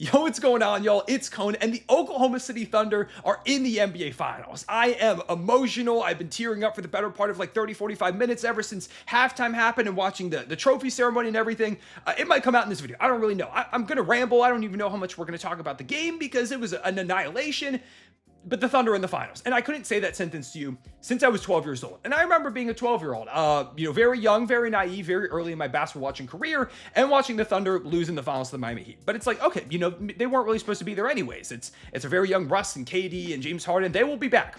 Yo, what's going on, y'all? It's Cone, and the Oklahoma City Thunder are in the NBA Finals. I am emotional. I've been tearing up for the better part of like 30, 45 minutes ever since halftime happened and watching the trophy ceremony and everything. It might come out in this video. I don't really know. I'm going to ramble. I don't even know how much we're going to talk about the game because it was an annihilation. But the Thunder in the finals. And I couldn't say that sentence to you since I was 12 years old. And I remember being a 12-year-old, very young, very naive, very early in my basketball watching career and watching the Thunder lose in the finals to the Miami Heat. But it's like, okay, they weren't really supposed to be there anyways. It's a very young Russ and KD and James Harden. They will be back.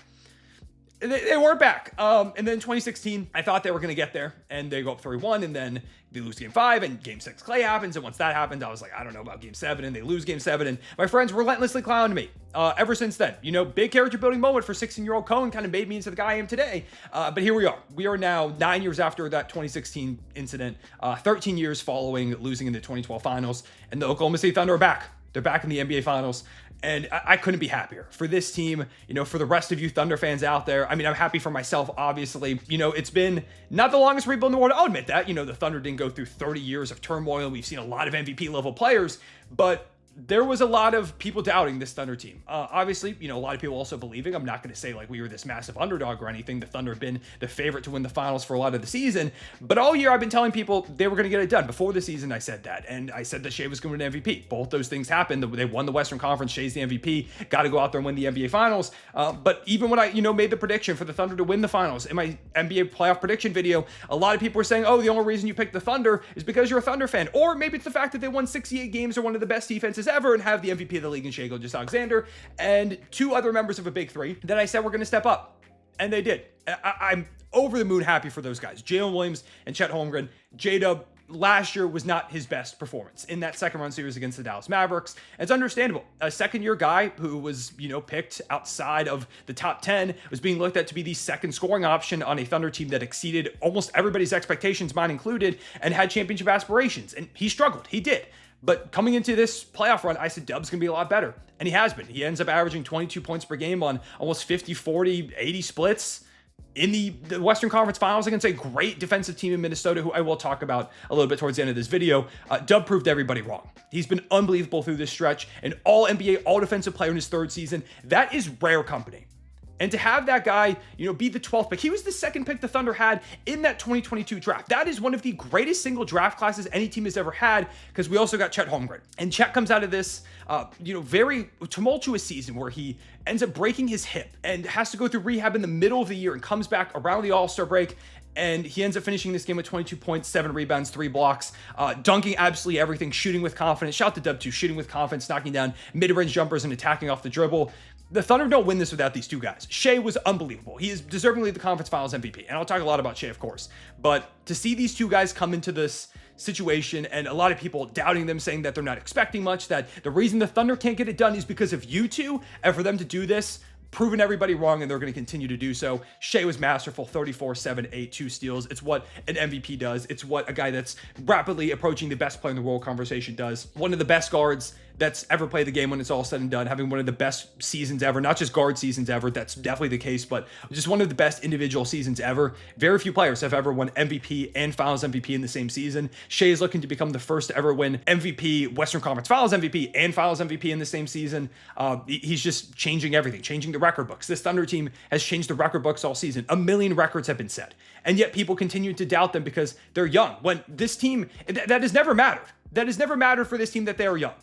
They weren't back. And then 2016, I thought they were going to get there, and they go up 3-1, and then they lose Game 5, and Game 6 Clay happens, and once that happened, I was like, I don't know about Game 7, and they lose Game 7, and my friends relentlessly clowned me ever since then. Big character building moment for 16-year-old Cone, kind of made me into the guy I am today, but here we are. We are now 9 years after that 2016 incident, 13 years following losing in the 2012 finals, and the Oklahoma City Thunder are back. They're back in the NBA Finals, and I couldn't be happier for this team, for the rest of you Thunder fans out there. I mean, I'm happy for myself, obviously. It's been not the longest rebuild in the world. I'll admit that. The Thunder didn't go through 30 years of turmoil. We've seen a lot of MVP-level players, but there was a lot of people doubting this Thunder team. Obviously, a lot of people also believing. I'm not going to say like we were this massive underdog or anything. The Thunder have been the favorite to win the finals for a lot of the season. But all year I've been telling people they were going to get it done. Before the season, I said that. And I said that Shai was going to win MVP. Both those things happened. They won the Western Conference. Shai's the MVP. Got to go out there and win the NBA Finals. But even when I, made the prediction for the Thunder to win the finals in my NBA playoff prediction video, a lot of people were saying, oh, the only reason you picked the Thunder is because you're a Thunder fan. Or maybe it's the fact that they won 68 games, are one of the best defenses ever, and have the MVP of the league in Shai Gilgeous-Alexander, and two other members of a big three that I said were going to step up. And they did. I'm over the moon happy for those guys. Jalen Williams and Chet Holmgren. J-Dub last year was not his best performance in that second round series against the Dallas Mavericks. It's understandable. A second-year guy who was, picked outside of the top 10 was being looked at to be the second scoring option on a Thunder team that exceeded almost everybody's expectations, mine included, and had championship aspirations. And he struggled. He did. But coming into this playoff run, I said Dub's going to be a lot better. And he has been. He ends up averaging 22 points per game on almost 50, 40, 80 splits in the Western Conference Finals against a great defensive team in Minnesota, who I will talk about a little bit towards the end of this video. Dub proved everybody wrong. He's been unbelievable through this stretch. An all-NBA, all-defensive player in his third season. That is rare company. And to have that guy, be the 12th pick. He was the second pick the Thunder had in that 2022 draft. That is one of the greatest single draft classes any team has ever had, because we also got Chet Holmgren. And Chet comes out of this, very tumultuous season where he ends up breaking his hip and has to go through rehab in the middle of the year and comes back around the All-Star break. And he ends up finishing this game with 22 points, 7 rebounds, 3 blocks, dunking absolutely everything, shooting with confidence. Shout out to Dub too, shooting with confidence, knocking down mid-range jumpers and attacking off the dribble. The Thunder don't win this without these two guys. Shai was unbelievable. He is deservingly the Conference Finals MVP. And I'll talk a lot about Shai, of course. But to see these two guys come into this situation and a lot of people doubting them, saying that they're not expecting much, that the reason the Thunder can't get it done is because of you two, and for them to do this, proven everybody wrong, and they're going to continue to do so. Shai was masterful, 34, 7, 8, 2 steals. It's what an MVP does. It's what a guy that's rapidly approaching the best player in the world conversation does. One of the best guards that's ever played the game when it's all said and done, having one of the best seasons ever, not just guard seasons ever, that's definitely the case, but just one of the best individual seasons ever. Very few players have ever won MVP and Finals MVP in the same season. Shai is looking to become the first to ever win MVP, Western Conference Finals MVP, and Finals MVP in the same season. He's just changing everything, changing the record books. This Thunder team has changed the record books all season. 1 million records have been set, and yet people continue to doubt them because they're young. When this team, that has never mattered. That has never mattered for this team that they are young.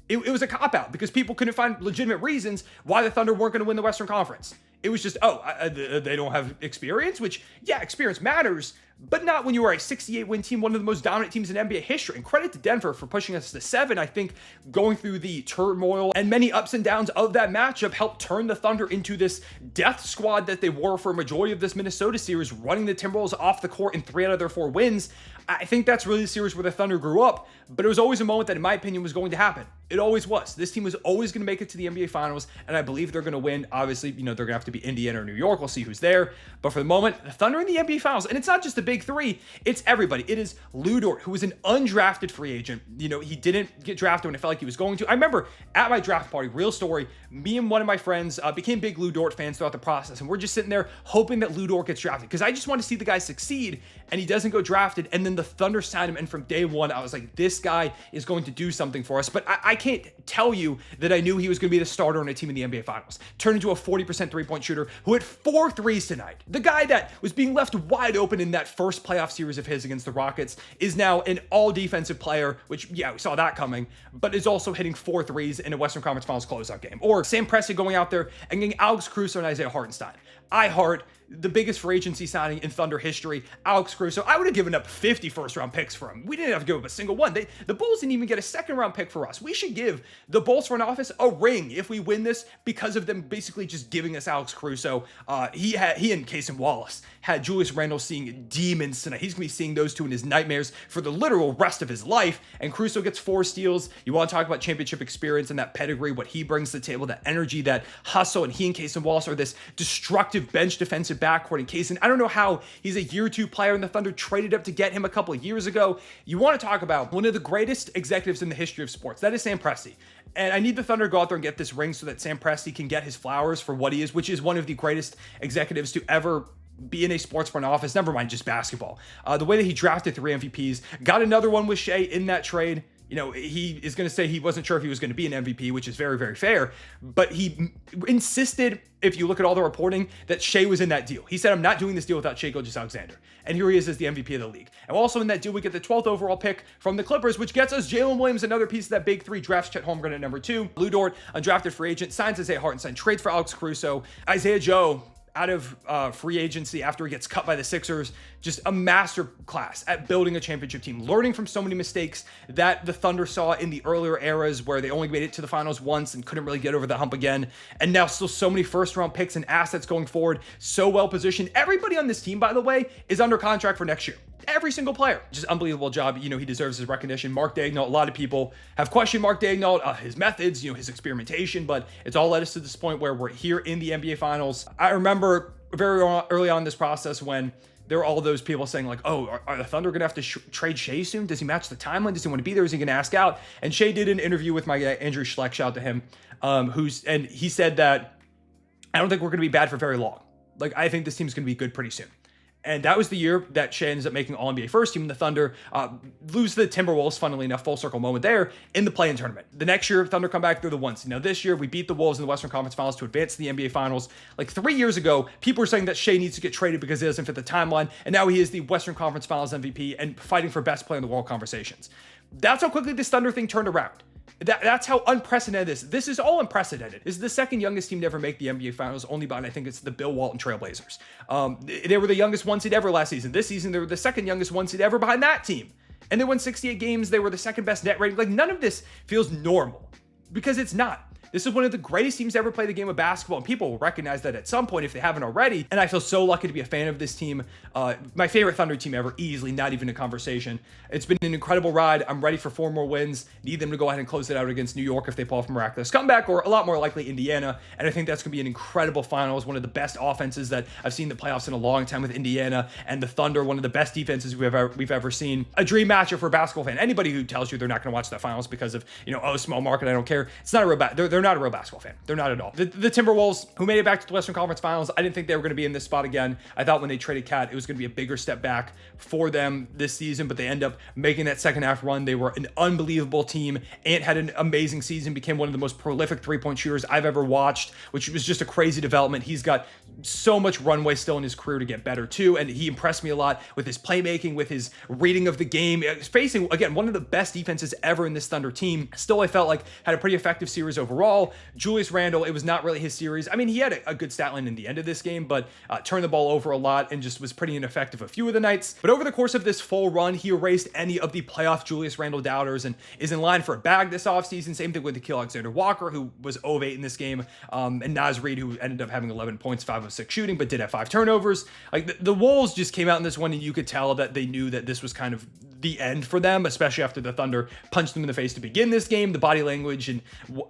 It was a cop-out because people couldn't find legitimate reasons why the Thunder weren't going to win the Western Conference. It was just, they don't have experience, which, yeah, experience matters, but not when you are a 68-win team, one of the most dominant teams in NBA history. And credit to Denver for pushing us to 7. I think going through the turmoil and many ups and downs of that matchup helped turn the Thunder into this death squad that they were for a majority of this Minnesota series, running the Timberwolves off the court in 3 out of their 4 wins. I think that's really the series where the Thunder grew up, but it was always a moment that, in my opinion, was going to happen. It always was. This team was always going to make it to the NBA Finals, and I believe they're going to win. Obviously, they're going to have to be Indiana or New York. We'll see who's there. But for the moment, the Thunder in the NBA Finals, and it's not just the big big three, it's everybody. It is Lu Dort, who was an undrafted free agent. He didn't get drafted when it felt like he was going to. I remember at my draft party, real story, me and one of my friends became big Lu Dort fans throughout the process, and we're just sitting there hoping that Lu Dort gets drafted because I just want to see the guy succeed, and he doesn't go drafted. And then the Thunder signed him, and from day one, I was like, this guy is going to do something for us. But I can't tell you that I knew he was going to be the starter on a team in the NBA Finals. Turned into a 40% three-point shooter who hit 4 threes tonight. The guy that was being left wide open in that first playoff series of his against the Rockets is now an all-defensive player, which, yeah, we saw that coming, but is also hitting 4 threes in a Western Conference Finals closeout game. Or Sam Presti going out there and getting Alex Caruso and Isaiah Hartenstein. The biggest free agency signing in Thunder history, Alex Caruso. I would have given up 50 first-round picks for him. We didn't have to give up a single one. The Bulls didn't even get a second-round pick for us. We should give the Bulls front office a ring if we win this because of them basically just giving us Alex Caruso. He and Cason Wallace had Julius Randle seeing demons tonight. He's going to be seeing those two in his nightmares for the literal rest of his life. And Caruso gets 4 steals. You want to talk about championship experience and that pedigree, what he brings to the table, that energy, that hustle. And he and Cason Wallace are this destructive bench defensive backcourt. And Cason, I don't know how he's a year 2 player, and the Thunder traded up to get him a couple of years ago. You want to talk about one of the greatest executives in the history of sports. That is Sam Presti. And I need the Thunder to go out there and get this ring so that Sam Presti can get his flowers for what he is, which is one of the greatest executives to ever be in a sports front office, never mind just basketball. The way that he drafted 3 MVPs, got another one with Shai in that trade. He is going to say he wasn't sure if he was going to be an MVP, which is very, very fair. But he insisted, if you look at all the reporting, that Shai was in that deal. He said, I'm not doing this deal without Shai Gilgeous-Alexander. And here he is as the MVP of the league. And also in that deal, we get the 12th overall pick from the Clippers, which gets us Jalen Williams, another piece of that big 3, drafts Chet Holmgren at number 2. Lu Dort, undrafted free agent, signs Isaiah Hartenstein, trades for Alex Caruso. Isaiah Joe, out of free agency after he gets cut by the Sixers, just a master class at building a championship team, learning from so many mistakes that the Thunder saw in the earlier eras where they only made it to the finals once and couldn't really get over the hump again. And now still so many first-round picks and assets going forward, so well positioned. Everybody on this team, by the way, is under contract for next year. Every single player. Just unbelievable job. He deserves his recognition. Mark Daigneault, a lot of people have questioned Mark Daigneault, his methods, his experimentation, but it's all led us to this point where we're here in the NBA Finals. I remember very early on in this process when there were all those people saying like, oh, are the Thunder going to have to trade Shai soon? Does he match the timeline? Does he want to be there? Is he going to ask out? And Shai did an interview with my guy, Andrew Schleck, shout out to him, and he said that I don't think we're going to be bad for very long. Like, I think this team's going to be good pretty soon. And that was the year that Shai ends up making All-NBA first team, and the Thunder lose to the Timberwolves, funnily enough, full circle moment there, in the play-in tournament. The next year, Thunder come back through the 1 seed. Now this year, we beat the Wolves in the Western Conference Finals to advance to the NBA Finals. Like 3 years ago, people were saying that Shai needs to get traded because he doesn't fit the timeline, and now he is the Western Conference Finals MVP and fighting for best player in the world conversations. That's how quickly this Thunder thing turned around. That's how unprecedented this is. This is all unprecedented. This is the second youngest team to ever make the NBA Finals, only by, I think it's the Bill Walton Trailblazers. They were the youngest 1 seed ever last season. This season, they were the second youngest 1 seed ever behind that team. And they won 68 games. They were the second best net rating. Like, none of this feels normal because it's not. This is one of the greatest teams to ever play the game of basketball, and people will recognize that at some point if they haven't already. And I feel so lucky to be a fan of this team. My favorite Thunder team ever, easily, not even a conversation. It's been an incredible ride. I'm ready for 4 more wins. Need them to go ahead and close it out against New York if they pull off a miraculous comeback, or a lot more likely Indiana. And I think that's going to be an incredible finals. One of the best offenses that I've seen in the playoffs in a long time with Indiana, and the Thunder, one of the best defenses we've ever seen. A dream matchup for a basketball fan. Anybody who tells you they're not going to watch that finals because of, small market, I don't care. It's not a real they're not a real basketball fan. They're not at all. The Timberwolves, who made it back to the Western Conference Finals, I didn't think they were going to be in this spot again. I thought when they traded Cat, it was going to be a bigger step back for them this season, but they end up making that second half run. They were an unbelievable team. Ant had an amazing season, became one of the most prolific three-point shooters I've ever watched, which was just a crazy development. He's got so much runway still in his career to get better too, and he impressed me a lot with his playmaking, with his reading of the game, facing, again, one of the best defenses ever in this Thunder team. Still, I felt like had a pretty effective series overall. Julius Randle, it was not really his series. I mean, he had a good stat line in the end of this game, but turned the ball over a lot and just was pretty ineffective a few of the nights. But over the course of this full run, he erased any of the playoff Julius Randle doubters and is in line for a bag this offseason. Same thing with Nickeil Alexander-Walker, who was 0 of 8 in this game, and Naz Reid, who ended up having 11 points, 5 of 6 shooting, but did have 5 turnovers. Like, the Wolves just came out in this one, and you could tell that they knew that this was kind of the end for them, especially after the Thunder punched them in the face to begin this game. The body language and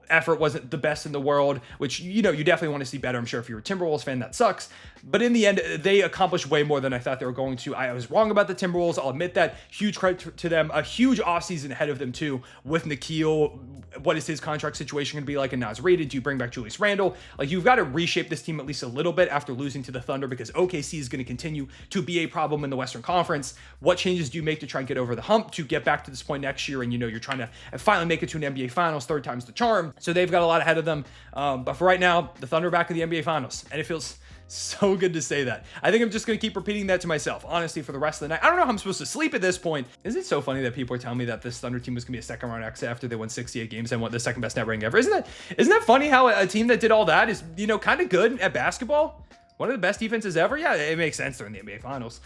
effort wasn't the best in the world, which, you definitely want to see better. I'm sure if you're a Timberwolves fan, that sucks. But in the end, they accomplished way more than I thought they were going to. I was wrong about the Timberwolves. I'll admit that. Huge credit to them. A huge offseason ahead of them, too, with Nikhil. What is his contract situation going to be like? And Naz Reid? Do you bring back Julius Randle? Like, you've got to reshape this team at least a little bit after losing to the Thunder, because OKC is going to continue to be a problem in the Western Conference. What changes do you make to try and get over the hump to get back to this point next year? And, you're trying to finally make it to an NBA Finals. Third time's the charm. So they've got a lot ahead of them. But for right now, the Thunder are back in the NBA Finals. And it feels so good to say that. I think I'm just going to keep repeating that to myself, honestly, for the rest of the night. I don't know how I'm supposed to sleep at this point. Isn't it so funny that people are telling me that this Thunder team was going to be a second round exit after they won 68 games and won the second best net rating ever? Isn't that funny how a team that did all that is, kind of good at basketball? One of the best defenses ever? Yeah, it makes sense. They're in the NBA Finals.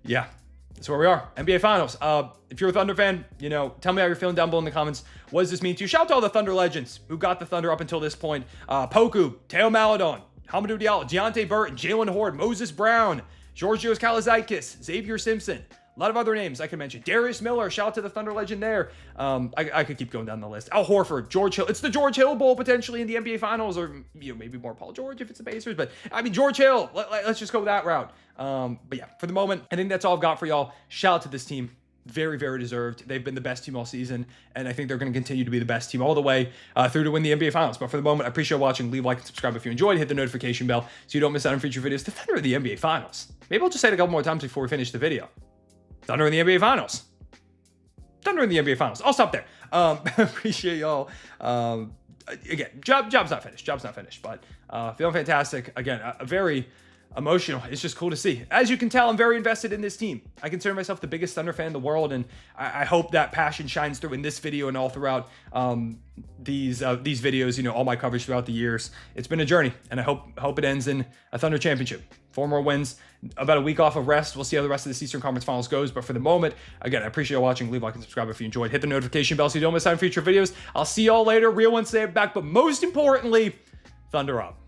Yeah. That's where we are. NBA Finals. If you're a Thunder fan, tell me how you're feeling down below in the comments. What does this mean to you? Shout out to all the Thunder legends who got the Thunder up until this point. Poku, Teo Maledon, Hamidou Diallo, Deontay Burton, Jalen Horde, Moses Brown, Georgios Kalazikis, Xavier Simpson. A lot of other names I can mention. Darius Miller, shout out to the Thunder legend there. I could keep going down the list. Al Horford, George Hill. It's the George Hill Bowl potentially in the NBA Finals, or maybe more Paul George if it's the Pacers. But I mean, George Hill. Let's just go that route. But yeah, for the moment, I think that's all I've got for y'all. Shout out to this team. Very, very deserved. They've been the best team all season, and I think they're going to continue to be the best team all the way through to win the NBA Finals. But for the moment, I appreciate watching. Leave a like and subscribe if you enjoyed. Hit the notification bell so you don't miss out on future videos. The Thunder of the NBA Finals. Maybe I'll just say it a couple more times before we finish the video. Thunder in the NBA Finals. Thunder in the NBA Finals. I'll stop there. Appreciate y'all. Again, job's not finished. Job's not finished, but feeling fantastic. Again, a very emotional. It's just cool to see. As you can tell, I'm very invested in this team. I consider myself the biggest Thunder fan in the world, and I hope that passion shines through in this video and all throughout these videos. All my coverage throughout the years. It's been a journey, and I hope it ends in a Thunder championship. 4 more wins, about a week off of rest. We'll see how the rest of the Eastern Conference Finals goes. But for the moment, again, I appreciate you watching. Leave a like and subscribe if you enjoyed. Hit the notification bell so you don't miss out on future videos. I'll see y'all later. Real ones say it back, but most importantly, Thunder up.